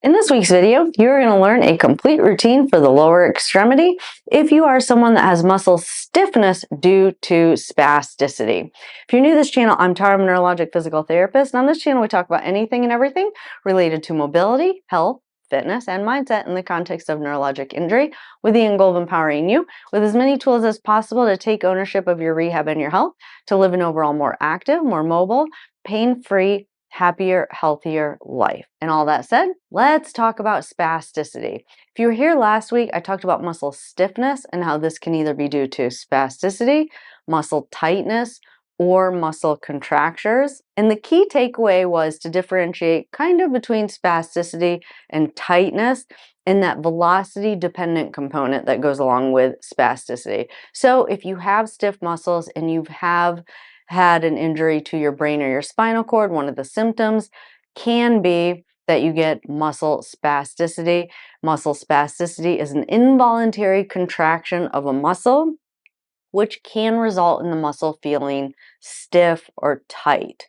In this week's video, you're going to learn a complete routine for the lower extremity if you are someone that has muscle stiffness due to spasticity. If you're new to this channel, I'm Tara, I'm a neurologic physical therapist, and on this channel we talk about anything and everything related to mobility, health, fitness, and mindset in the context of neurologic injury, with the end goal of empowering you with as many tools as possible to take ownership of your rehab and your health, to live an overall more active, more mobile, pain-free, happier, healthier life. And all that said, let's talk about spasticity. If you were here last week, I talked about muscle stiffness and how this can either be due to spasticity, muscle tightness, or muscle contractures. And the key takeaway was to differentiate kind of between spasticity and tightness and that velocity dependent component that goes along with spasticity. So if you have stiff muscles and you have had an injury to your brain or your spinal cord, one of the symptoms can be that you get muscle spasticity. Muscle spasticity is an involuntary contraction of a muscle, which can result in the muscle feeling stiff or tight.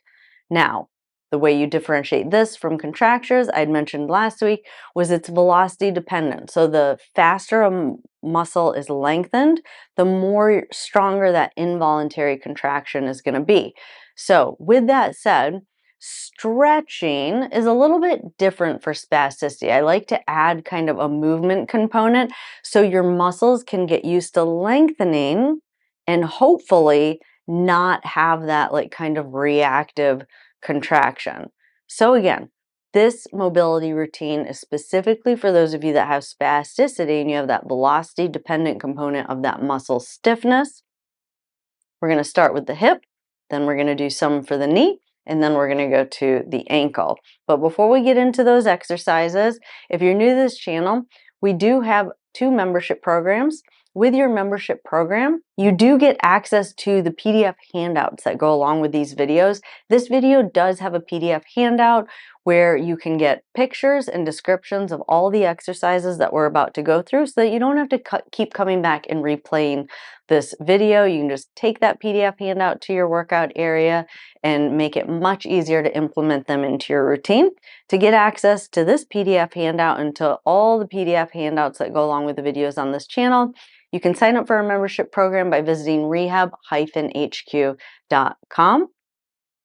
Now, the way you differentiate this from contractures, I'd mentioned last week, was it's velocity dependent. So the faster a muscle is lengthened, the more stronger that involuntary contraction is going to be. So with that said, stretching is a little bit different for spasticity. I like to add kind of a movement component so your muscles can get used to lengthening and hopefully not have that like kind of reactive contraction. So again, this mobility routine is specifically for those of you that have spasticity and you have that velocity dependent component of that muscle stiffness. We're going to start with the hip, then we're going to do some for the knee, and then we're going to go to the ankle. But before we get into those exercises, if you're new to this channel, we do have 2 membership programs. With your membership program, you do get access to the PDF handouts that go along with these videos. This video does have a PDF handout where you can get pictures and descriptions of all the exercises that we're about to go through so that you don't have to keep coming back and replaying this video. You can just take that PDF handout to your workout area and make it much easier to implement them into your routine. To get access to this PDF handout and to all the PDF handouts that go along with the videos on this channel, you can sign up for our membership program by visiting rehab-hq.com.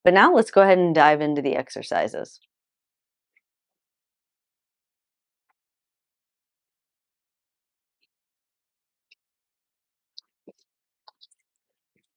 But now let's go ahead and dive into the exercises.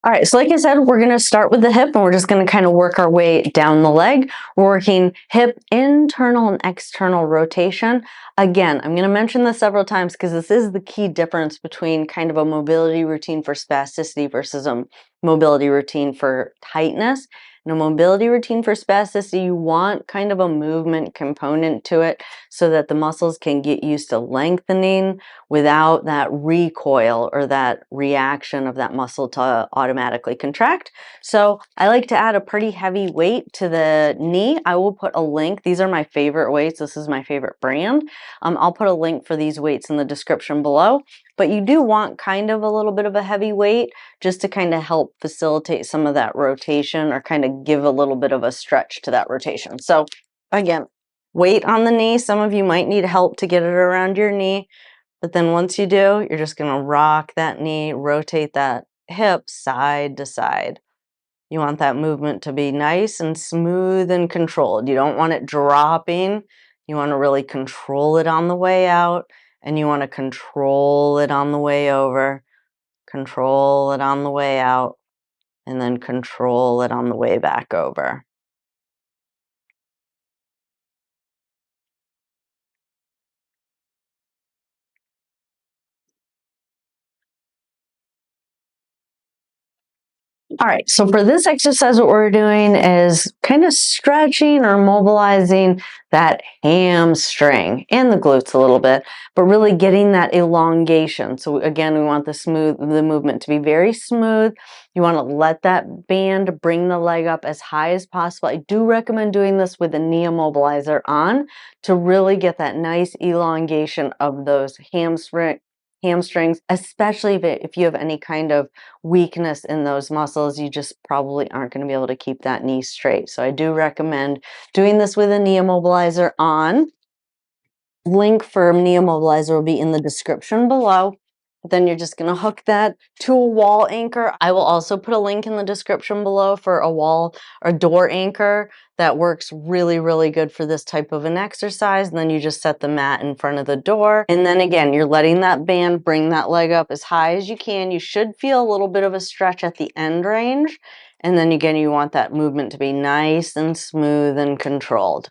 All right, so like I said, we're going to start with the hip and we're just going to kind of work our way down the leg. We're working hip internal and external rotation. Again, I'm going to mention this several times because this is the key difference between kind of a mobility routine for spasticity versus a mobility routine for tightness. In a mobility routine for spasticity, you want kind of a movement component to it so that the muscles can get used to lengthening without that recoil or that reaction of that muscle to automatically contract. So I like to add a pretty heavy weight to the knee. I will put a link. These are my favorite weights. This is my favorite brand. I'll put a link for these weights in the description below. But you do want kind of a little bit of a heavy weight just to kind of help facilitate some of that rotation or kind of give a little bit of a stretch to that rotation. So again, weight on the knee. Some of you might need help to get it around your knee. But then once you do, you're just going to rock that knee, rotate that hip side to side. You want that movement to be nice and smooth and controlled. You don't want it dropping. You want to really control it on the way out, and you want to control it on the way over, control it on the way out, and then control it on the way back over. All right, so for this exercise, what we're doing is kind of stretching or mobilizing that hamstring and the glutes a little bit, but really getting that elongation. So again, we want the movement to be very smooth. You want to let that band bring the leg up as high as possible. I do recommend doing this with a knee immobilizer on to really get that nice elongation of those hamstrings, especially if you have any kind of weakness in those muscles, you just probably aren't going to be able to keep that knee straight. So I do recommend doing this with a knee immobilizer on. link for knee immobilizer will be in the description below. Then you're just going to hook that to a wall anchor. I will also put a link in the description below for a wall or door anchor that works really, really good for this type of an exercise. And then you just set the mat in front of the door. And then again, you're letting that band bring that leg up as high as you can. You should feel a little bit of a stretch at the end range. And then again, you want that movement to be nice and smooth and controlled.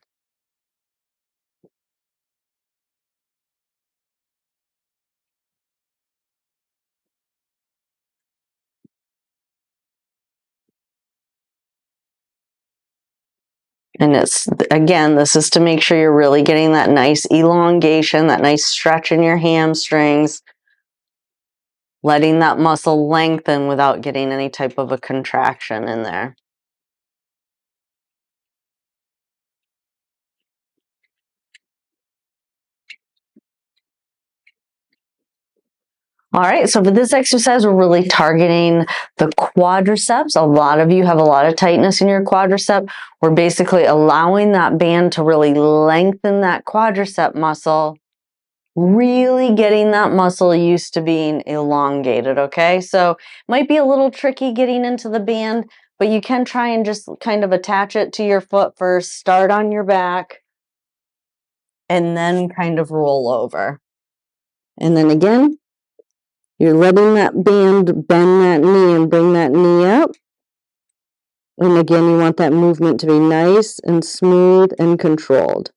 And it's, again, this is to make sure you're really getting that nice elongation, that nice stretch in your hamstrings, letting that muscle lengthen without getting any type of a contraction in there. All right, so for this exercise, we're really targeting the quadriceps. A lot of you have a lot of tightness in your quadricep. We're basically allowing that band to really lengthen that quadricep muscle, really getting that muscle used to being elongated, okay? So might be a little tricky getting into the band, but you can try and just kind of attach it to your foot first, start on your back, and then kind of roll over. And then again, you're letting that band bend that knee and bring that knee up. And again, you want that movement to be nice and smooth and controlled.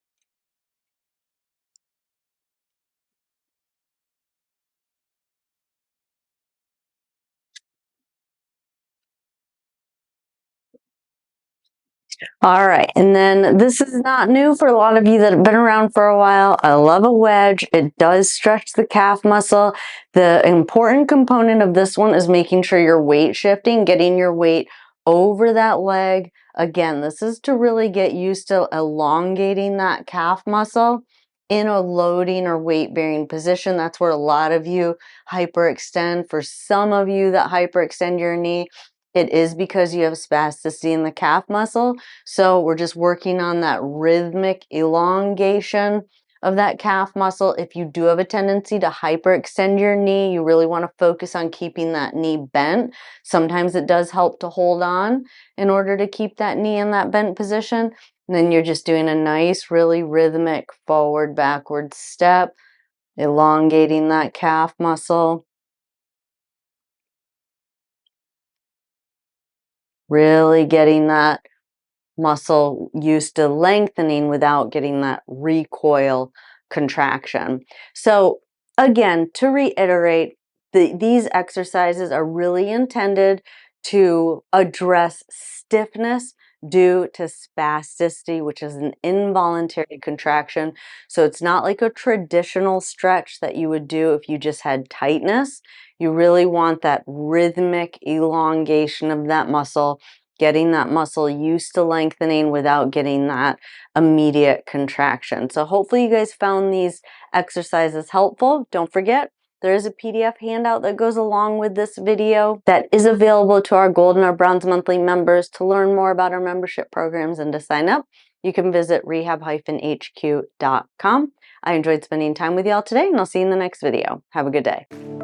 All right, and then this is not new for a lot of you that have been around for a while. I love a wedge. It does stretch the calf muscle. The important component of this one is making sure you're weight shifting, getting your weight over that leg. Again, this is to really get used to elongating that calf muscle in a loading or weight-bearing position. That's where a lot of you hyperextend. For some of you that hyperextend your knee, it is because you have spasticity in the calf muscle. So we're just working on that rhythmic elongation of that calf muscle. If you do have a tendency to hyperextend your knee, you really want to focus on keeping that knee bent. Sometimes it does help to hold on in order to keep that knee in that bent position. And then you're just doing a nice, really rhythmic forward, backward step, elongating that calf muscle. Really getting that muscle used to lengthening without getting that recoil contraction. So again, to reiterate, these exercises are really intended to address stiffness due to spasticity, which is an involuntary contraction. So it's not like a traditional stretch that you would do if you just had tightness. You really want that rhythmic elongation of that muscle, getting that muscle used to lengthening without getting that immediate contraction. So hopefully you guys found these exercises helpful. Don't forget, there is a PDF handout that goes along with this video that is available to our Gold and our Bronze monthly members. To learn more about our membership programs and to sign up, you can visit rehab-hq.com. I enjoyed spending time with y'all today, and I'll see you in the next video. Have a good day.